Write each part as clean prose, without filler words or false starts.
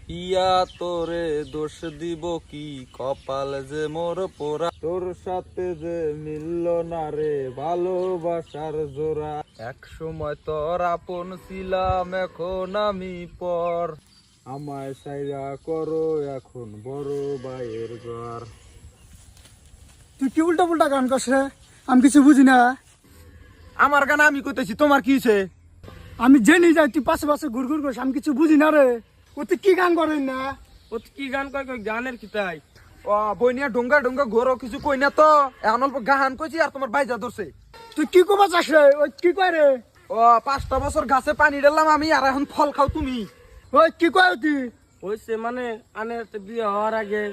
ইয়া তোরে দোষ দিব কি, কপাল যে মোর পোড়া, তোর সাথে যে মিলল না রে ভালোবাসার জোড়া। এক সময় তোর আপন ছিলাম, এখন আমি পর, আমায় সাইরা করো এখন বড় ভাইয়ের ঘর। তুই কি উল্টা পুল্টা গান করছ রে? আমি কিছু বুঝি না। আমার গান আমি কইতেছি, তোমার কি হইছে? আমি জেনে যাই তুই পাশে পাশে ঘুর ঘুর করছিস, আমি কিছু বুঝি না রে। ও তুই কি গান করেন না? ও কি গান কয়, কয় গানের কি তাই? ও বইনিয়া ডোঙ্গা ডোঙ্গা ঘোরো, কিছু কই না তো। এখন অল্প গান কইছি আর তোমার বাইজা ধরছে। তুই কি কবা চাস রে? ওই কি কয় রে? ও 5টা বছর গাছে পানি ঢাললাম আমি, আর এখন ফল খাও তুমি। ওই কি কয় তুই? হয়েছে মানে আনের বিয়ে হওয়ার আগে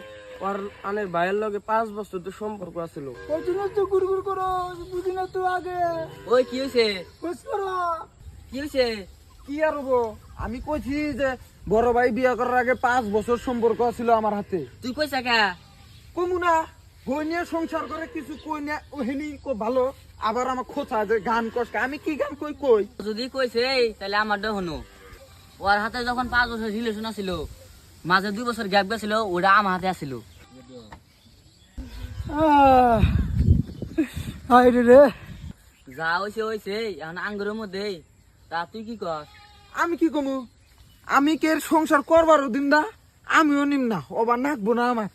ওর আনের ভাইয়ের লগে 5 বছর তো সম্পর্ক আছিল। ওই জন্য তুই ঘুর ঘুর করো, বুঝি না তুই আগে। ওই কি হয়েছে? বুঝ করো। কি হয়েছে? কি আর হবো, আমি কইছি যে বড় ভাই বিয়ে করার আগে 5 বছর সম্পর্ক ছিল আমার হাতে। তুই কইছা কে? কমু না, বইনিয়া সংসার করে কিছু কই না, ওহেনি কো ভালো। আবার আমার খোঁচা যে গান কষ্ট, আমি কি গান কই কই। যদি কইছে তাহলে আমার দে হনু। ওর হাতে যখন 5 বছর রিলেশন আছিল, মাঝে 2 বছর গ্যাপ গেছিল, ওটা আমার হাতে আছিল। আয় রে রে। যা হইছে হইছে, এখন আঙ্গুরের মধ্যে। তা তুই কি কর? আমি কি কমু, আমি কে সংসার করবার দিন দা, আমিও নিম না, ওবার নাকবো না আমার।